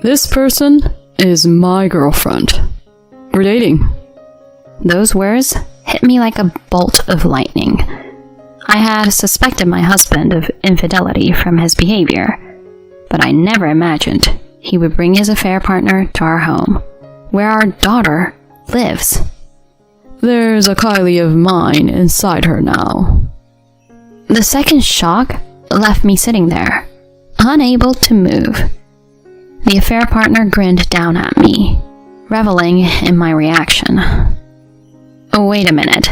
This person is my girlfriend. We're dating. Those words hit me like a bolt of lightning. I had suspected my husband of infidelity from his behavior, but I never imagined he would bring his affair partner to our home, where our daughter lives. There's a Kylie of mine inside her now. The second shock left me sitting there, unable to move. The affair partner grinned down at me, reveling in my reaction. Oh, wait a minute.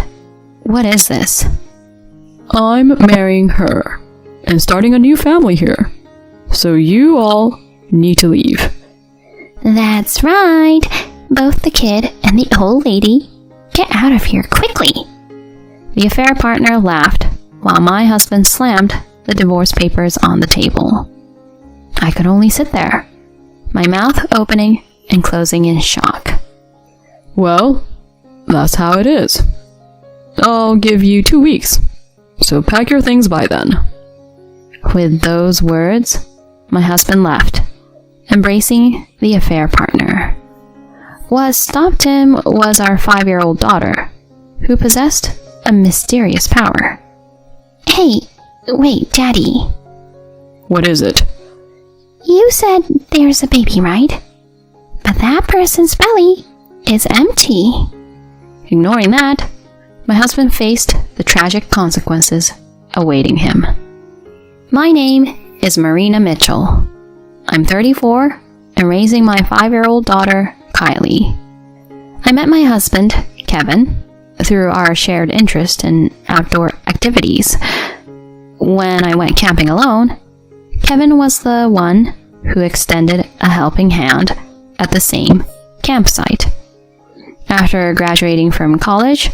What is this? I'm marrying her and starting a new family here. So you all need to leave. That's right. Both the kid and the old lady. Get out of here quickly. The affair partner laughed while my husband slammed the divorce papers on the table. I could only sit there, my mouth opening and closing in shock. Well, that's how it is. I'll give you 2 weeks, so pack your things by then. With those words, my husband left, embracing the affair partner. What stopped him was our 5-year-old daughter, who possessed a mysterious power. Hey, wait, Daddy. What is it? You said there's a baby, right? But that person's belly is empty. Ignoring that, my husband faced the tragic consequences awaiting him. My name is Marina Mitchell. I'm 34 and raising my 5-year-old daughter, Kylie. I met my husband, Kevin, through our shared interest in outdoor activities. When I went camping alone, Kevin was the one who extended a helping hand at the same campsite. After graduating from college,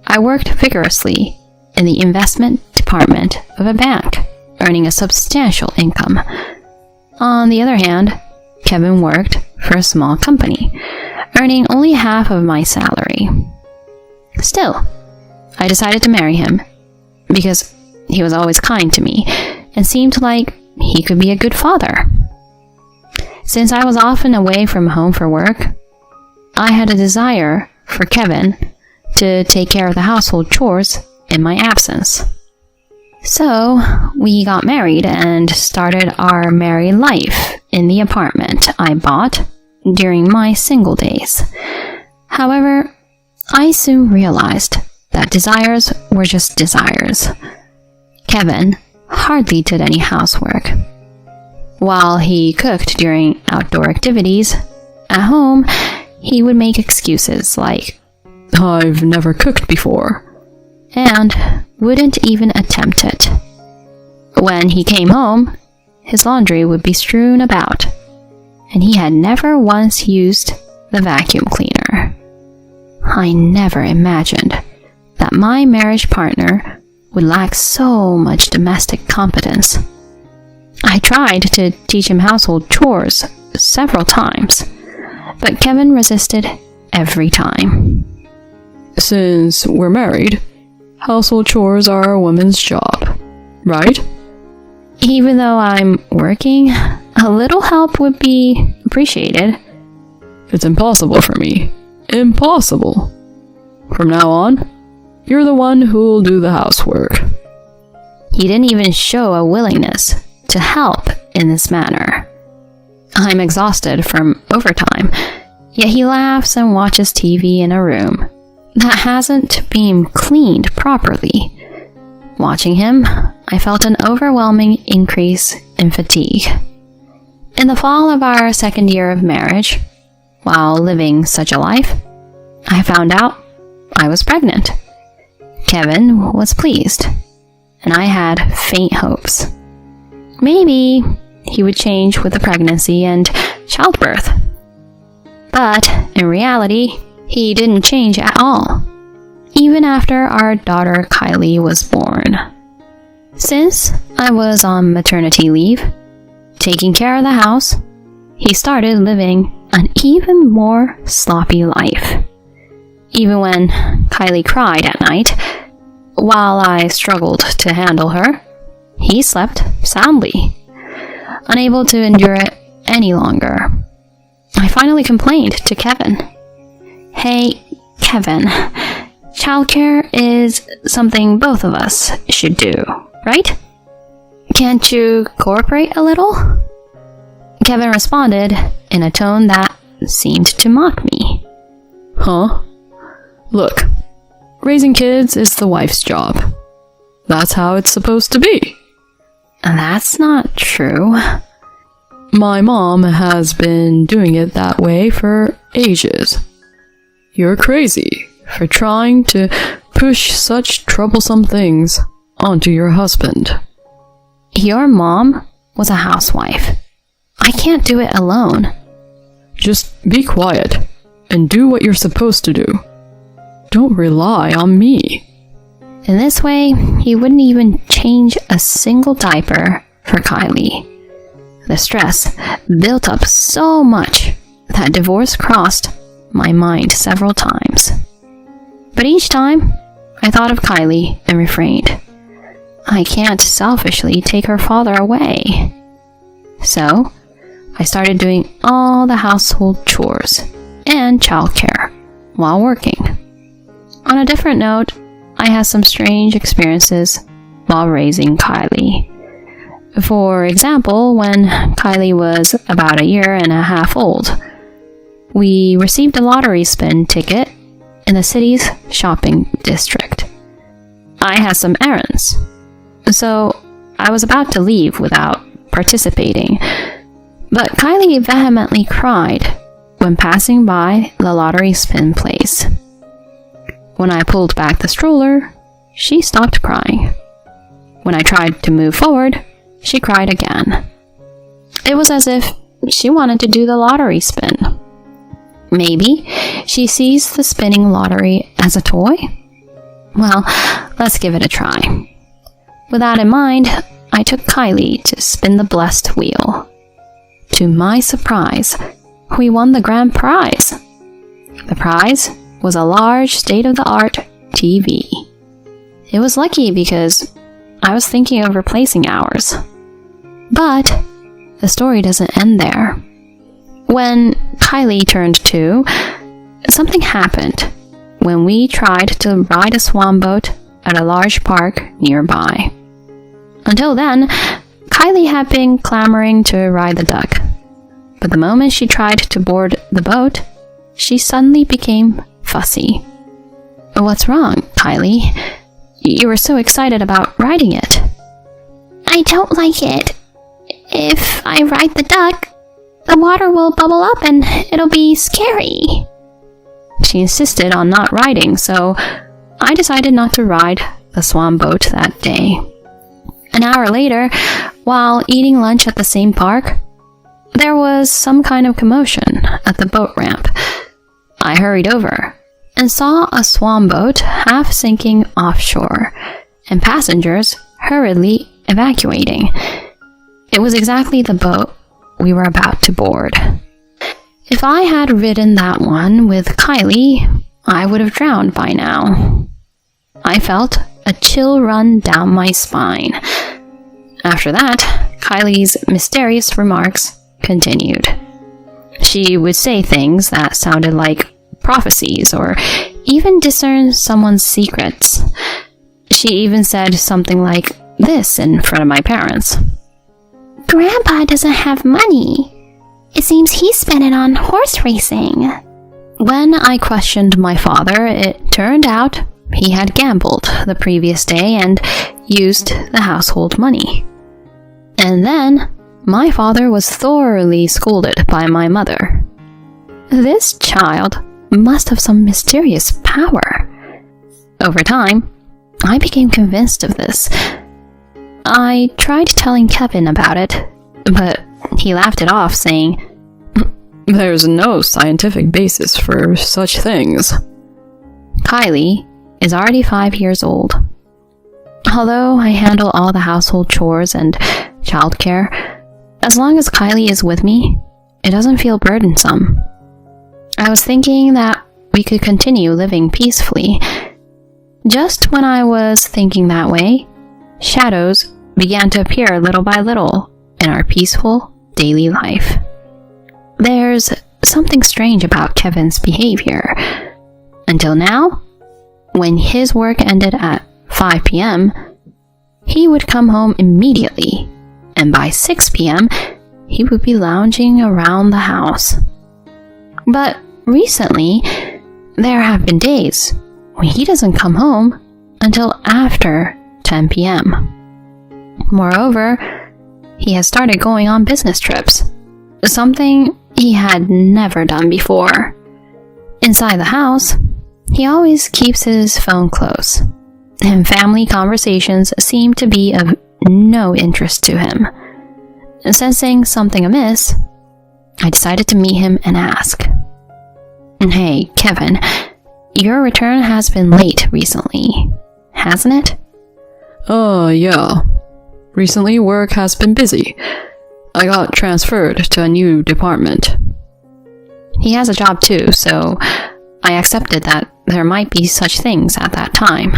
I worked vigorously in the investment department of a bank, earning a substantial income. On the other hand, Kevin worked for a small company, earning only half of my salary. Still, I decided to marry him because he was always kind to me and seemed like he could be a good father. Since I was often away from home for work, I had a desire for Kevin to take care of the household chores in my absence. So, we got married and started our married life in the apartment I bought during my single days. However, I soon realized that desires were just desires. Kevin hardly did any housework. While he cooked during outdoor activities, at home, he would make excuses like, "I've never cooked before," and wouldn't even attempt it. When he came home, his laundry would be strewn about, and he had never once used the vacuum cleaner. I never imagined that my marriage partner would lack so much domestic competence. I tried to teach him household chores several times, but Kevin resisted every time. Since we're married, household chores are a woman's job, right? Even though I'm working, a little help would be appreciated. It's impossible for me. Impossible. From now on, you're the one who'll do the housework. He didn't even show a willingness to help in this manner. I'm exhausted from overtime, yet he laughs and watches TV in a room that hasn't been cleaned properly. Watching him, I felt an overwhelming increase in fatigue. In the fall of our second year of marriage, while living such a life, I found out I was pregnant. Kevin was pleased, and I had faint hopes. Maybe he would change with the pregnancy and childbirth. But in reality, he didn't change at all, even after our daughter Kylie was born. Since I was on maternity leave, taking care of the house, he started living an even more sloppy life. Even when Kylie cried at night, while I struggled to handle her, he slept soundly, unable to endure it any longer. finally complained to Kevin. Hey, Kevin, childcare is something both of us should do, right? Can't you cooperate a little? Kevin responded in a tone that seemed to mock me. Huh? Look, raising kids is the wife's job. That's how it's supposed to be. That's not true. My mom has been doing it that way for ages. You're crazy for trying to push such troublesome things onto your husband. Your mom was a housewife. I can't do it alone. Just be quiet and do what you're supposed to do. Don't rely on me. In this way, he wouldn't even change a single diaper for Kylie. The stress built up so much that divorce crossed my mind several times. But each time, I thought of Kylie and refrained. I can't selfishly take her father away. So, I started doing all the household chores and childcare while working. On a different note, I had some strange experiences while raising Kylie. For example, when Kylie was about a year and a half old, we received a lottery spin ticket in the city's shopping district. I had some errands, so I was about to leave without participating, but Kylie vehemently cried when passing by the lottery spin place. When I pulled back the stroller, she stopped crying. When I tried to move forward, she cried again. It was as if she wanted to do the lottery spin. Maybe she sees the spinning lottery as a toy? Well, let's give it a try. With that in mind, I took Kylie to spin the blessed wheel. To my surprise, we won the grand prize. The prize was a large state-of-the-art TV. It was lucky because I was thinking of replacing ours. But the story doesn't end there. When Kylie turned 2, something happened when we tried to ride a swan boat at a large park nearby. Until then, Kylie had been clamoring to ride the duck. But the moment she tried to board the boat, she suddenly became fussy. What's wrong, Kylie? You were so excited about riding it. I don't like it. If I ride the duck, the water will bubble up and it'll be scary. She insisted on not riding, so I decided not to ride the swan boat that day. An hour later, while eating lunch at the same park, there was some kind of commotion at the boat ramp. I hurried over and saw a swan boat half sinking offshore and passengers hurriedly evacuating. It was exactly the boat we were about to board. If I had ridden that one with Kylie, I would have drowned by now. I felt a chill run down my spine. After that, Kylie's mysterious remarks continued. She would say things that sounded like prophecies or even discern someone's secrets. She even said something like this in front of my parents. Grandpa doesn't have money. It seems he spent it on horse racing. When I questioned my father, it turned out he had gambled the previous day and used the household money. And then my father was thoroughly scolded by my mother. This child must have some mysterious power. Over time, I became convinced of this. I tried telling Kevin about it, but he laughed it off, saying, There's no scientific basis for such things. Kylie is already 5 years old. Although I handle all the household chores and childcare, as long as Kylie is with me, it doesn't feel burdensome. I was thinking that we could continue living peacefully. Just when I was thinking that way, shadows began to appear little by little in our peaceful daily life. There's something strange about Kevin's behavior. Until now, when his work ended at 5 p.m., he would come home immediately, and by 6 p.m., he would be lounging around the house. But recently, there have been days when he doesn't come home until after 10 p.m. Moreover, he has started going on business trips, something he had never done before. Inside the house, he always keeps his phone close, and family conversations seem to be of no interest to him. Sensing something amiss, I decided to meet him and ask, "Hey, Kevin, your return has been late recently, hasn't it?" Yeah. Recently, work has been busy. I got transferred to a new department. He has a job too, so I accepted that there might be such things at that time.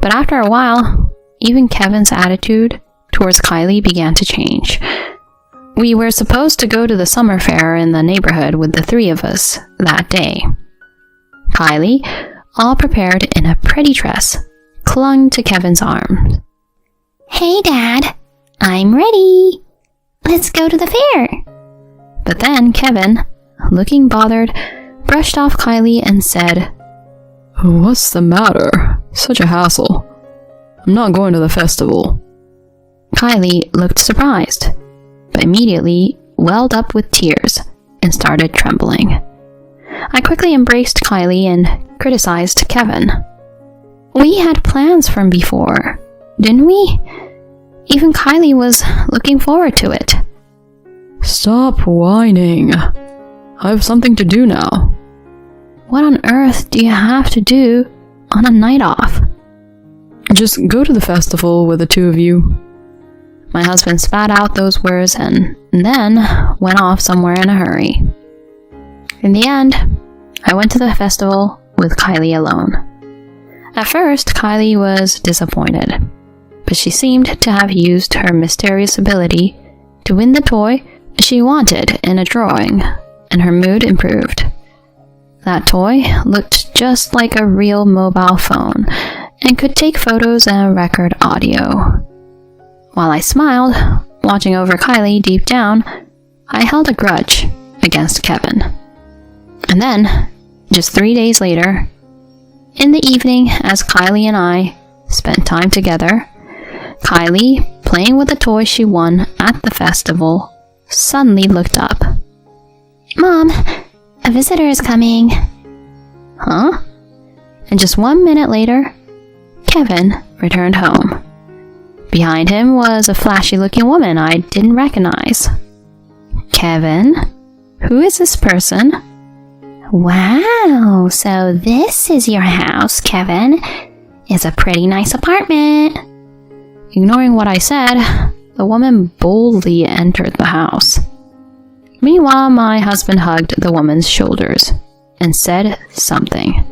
But after a while, even Kevin's attitude towards Kylie began to change. We were supposed to go to the summer fair in the neighborhood with the three of us that day. Kylie, all prepared in a pretty dress, clung to Kevin's arm. "Hey, Dad, I'm ready. Let's go to the fair." But then Kevin, looking bothered, brushed off Kylie and said, What's the matter? Such a hassle. I'm not going to the festival. Kylie looked surprised, but immediately welled up with tears and started trembling. I quickly embraced Kylie and criticized Kevin. We had plans from before, didn't we? Even Kylie was looking forward to it. Stop whining. I have something to do now. What on earth do you have to do on a night off? Just go to the festival with the two of you. My husband spat out those words and then went off somewhere in a hurry. In the end, I went to the festival with Kylie alone. At first, Kylie was disappointed, but she seemed to have used her mysterious ability to win the toy she wanted in a drawing, and her mood improved. That toy looked just like a real mobile phone and could take photos and record audio. While I smiled, watching over Kylie deep down, I held a grudge against Kevin. And then, just 3 days later, in the evening as Kylie and I spent time together, Kylie, playing with the toy she won at the festival, suddenly looked up. "Mom, a visitor is coming." "Huh?" And just 1 minute later, Kevin returned home. Behind him was a flashy-looking woman I didn't recognize. "Kevin, who is this person?" "Wow, so this is your house, Kevin. It's a pretty nice apartment." Ignoring what I said, the woman boldly entered the house. Meanwhile, my husband hugged the woman's shoulders and said something.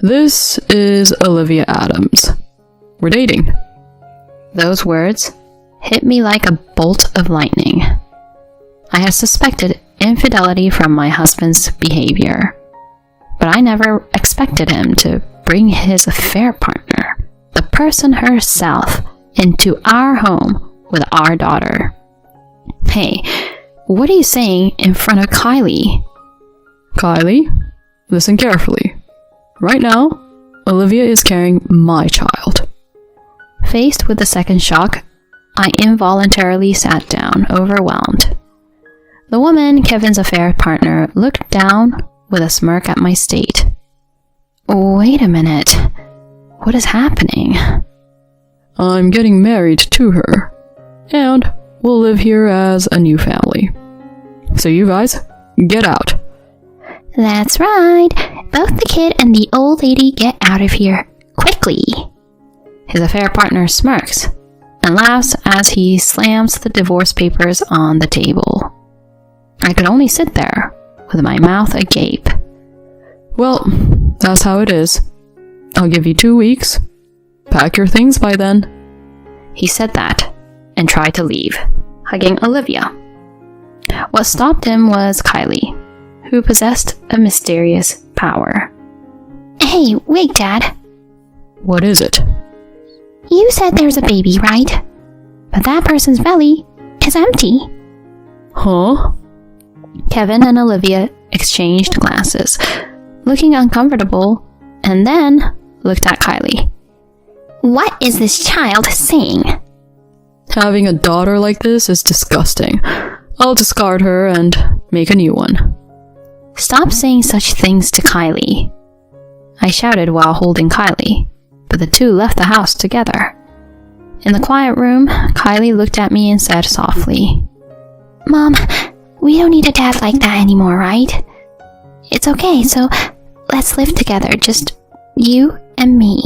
This is Olivia Adams. We're dating. Those words hit me like a bolt of lightning. I had suspected infidelity from my husband's behavior, but I never expected him to bring his affair partner, the person herself, into our home with our daughter. Hey, what are you saying in front of Kylie? Kylie, listen carefully. Right now, Olivia is carrying my child. Faced with the second shock, I involuntarily sat down, overwhelmed. The woman, Kevin's affair partner, looked down with a smirk at my state. Wait a minute. What is happening? I'm getting married to her, and we'll live here as a new family. So you guys, get out. That's right. Both the kid and the old lady get out of here, quickly. His affair partner smirks and laughs as he slams the divorce papers on the table. I could only sit there with my mouth agape. Well, that's how it is. I'll give you 2 weeks. Pack your things by then. He said that and tried to leave, hugging Olivia. What stopped him was Kylie. who possessed a mysterious power. Hey, wait, Dad. What is it? You said there's a baby, right? But that person's belly is empty. Huh? Kevin and Olivia exchanged glances, looking uncomfortable, and then looked at Kylie. What is this child saying? Having a daughter like this is disgusting. I'll discard her and make a new one. Stop saying such things to Kylie. I shouted while holding Kylie, but the two left the house together. In the quiet room, Kylie looked at me and said softly, Mom, we don't need a dad like that anymore, right? It's okay, so let's live together, just you and me.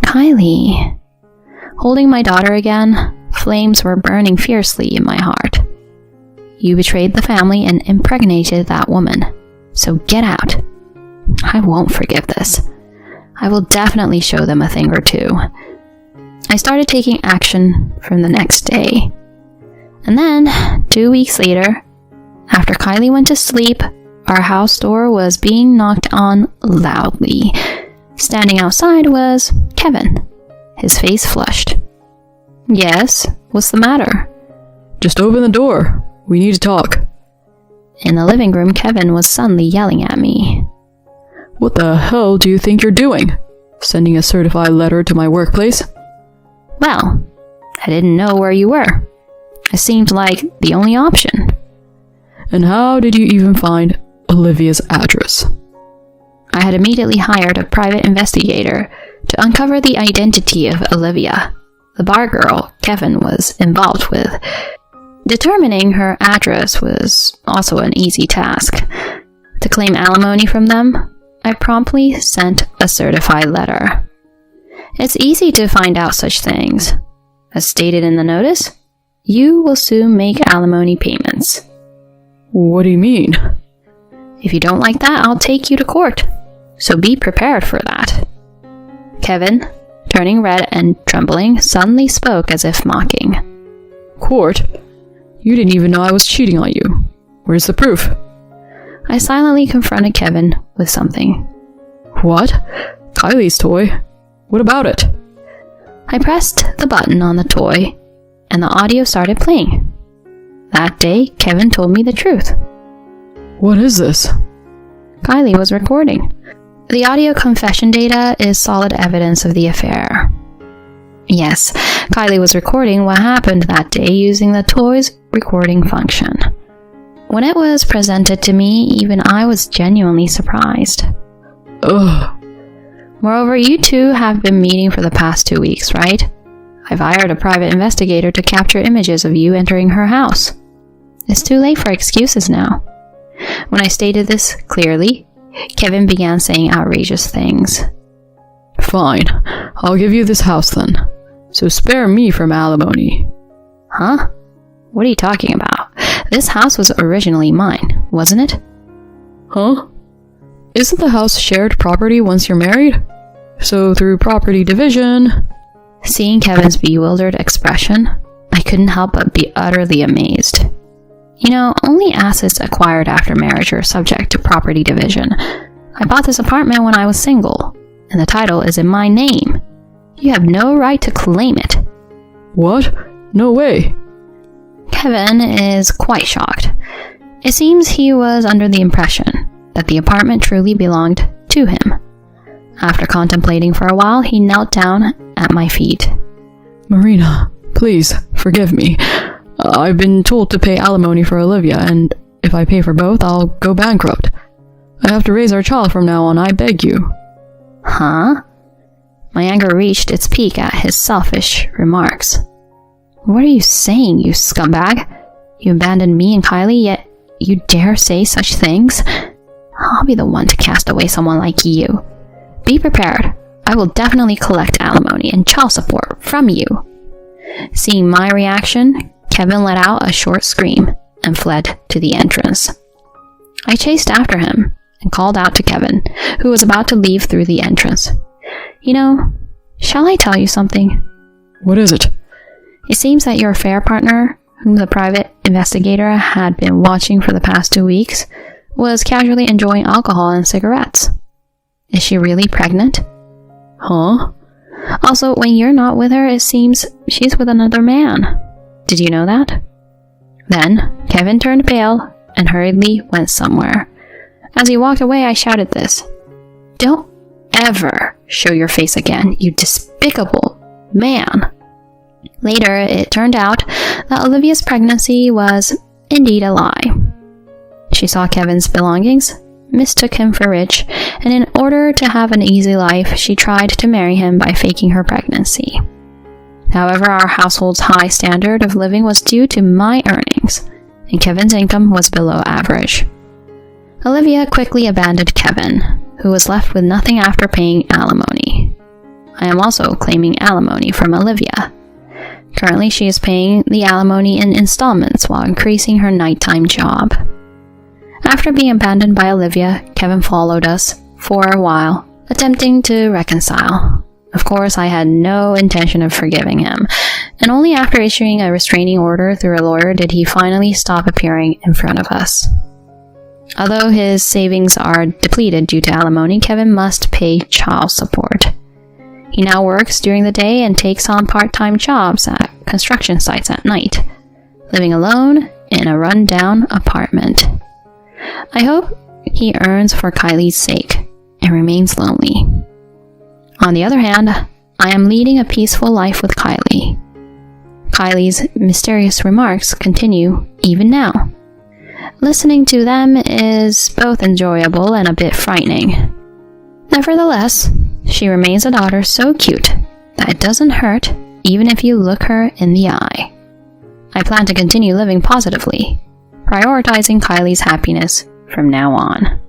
Kylie. Holding my daughter again, flames were burning fiercely in my heart. You betrayed the family and impregnated that woman, so get out. I won't forgive this. I will definitely show them a thing or two. I started taking action from the next day. And then, 2 weeks later, after Kylie went to sleep, our house door was being knocked on loudly. Standing outside was Kevin, his face flushed. Yes, what's the matter? Just open the door. We need to talk. In the living room, Kevin was suddenly yelling at me. What the hell do you think you're doing? Sending a certified letter to my workplace? Well, I didn't know where you were. It seemed like the only option. And how did you even find Olivia's address? I had immediately hired a private investigator to uncover the identity of Olivia, the bar girl Kevin was involved with. Determining her address was also an easy task. To claim alimony from them, I promptly sent a certified letter. It's easy to find out such things. As stated in the notice, you will soon make alimony payments. What do you mean? If you don't like that, I'll take you to court. So be prepared for that. Kevin, turning red and trembling, suddenly spoke as if mocking. Court? You didn't even know I was cheating on you. Where's the proof? I silently confronted Kevin with something. What? Kylie's toy? What about it? I pressed the button on the toy, and the audio started playing. That day, Kevin told me the truth. What is this? Kylie was recording. The audio confession data is solid evidence of the affair. Yes, Kylie was recording what happened that day using the toy's recording function. When it was presented to me, even I was genuinely surprised. Ugh. Moreover, you two have been meeting for the past 2 weeks, right? I've hired a private investigator to capture images of you entering her house. It's too late for excuses now. When I stated this clearly, Kevin began saying outrageous things. Fine, I'll give you this house then. So spare me from alimony. Huh? What are you talking about? This house was originally mine, wasn't it? Huh? Isn't the house shared property once you're married? So through property division... Seeing Kevin's bewildered expression, I couldn't help but be utterly amazed. You know, only assets acquired after marriage are subject to property division. I bought this apartment when I was single, and the title is in my name. You have no right to claim it. What? No way. Kevin is quite shocked. It seems he was under the impression that the apartment truly belonged to him. After contemplating for a while, he knelt down at my feet. Marina, please, forgive me. I've been told to pay alimony for Olivia, and if I pay for both, I'll go bankrupt. I have to raise our child from now on, I beg you. Huh? My anger reached its peak at his selfish remarks. What are you saying, you scumbag? You abandoned me and Kylie, yet you dare say such things? I'll be the one to cast away someone like you. Be prepared. I will definitely collect alimony and child support from you. Seeing my reaction, Kevin let out a short scream and fled to the entrance. I chased after him and called out to Kevin, who was about to leave through the entrance. You know, shall I tell you something? What is it? It seems that your affair partner, whom the private investigator had been watching for the past 2 weeks, was casually enjoying alcohol and cigarettes. Is she really pregnant? Huh? Also, when you're not with her, it seems she's with another man. Did you know that? Then, Kevin turned pale and hurriedly went somewhere. As he walked away, I shouted this. Don't ever show your face again, you despicable man. Later, it turned out that Olivia's pregnancy was indeed a lie. She saw Kevin's belongings, mistook him for rich, and in order to have an easy life, she tried to marry him by faking her pregnancy. However, our household's high standard of living was due to my earnings, and Kevin's income was below average. Olivia quickly abandoned Kevin, who was left with nothing after paying alimony. I am also claiming alimony from Olivia. Currently, she is paying the alimony in installments while increasing her nighttime job. After being abandoned by Olivia, Kevin followed us for a while, attempting to reconcile. Of course, I had no intention of forgiving him, and only after issuing a restraining order through a lawyer did he finally stop appearing in front of us. Although his savings are depleted due to alimony, Kevin must pay child support. He now works during the day and takes on part-time jobs at construction sites at night, living alone in a run-down apartment. I hope he earns for Kylie's sake and remains lonely. On the other hand, I am leading a peaceful life with Kylie. Kylie's mysterious remarks continue even now. Listening to them is both enjoyable and a bit frightening. Nevertheless, she remains a daughter so cute that it doesn't hurt even if you look her in the eye. I plan to continue living positively, prioritizing Kylie's happiness from now on.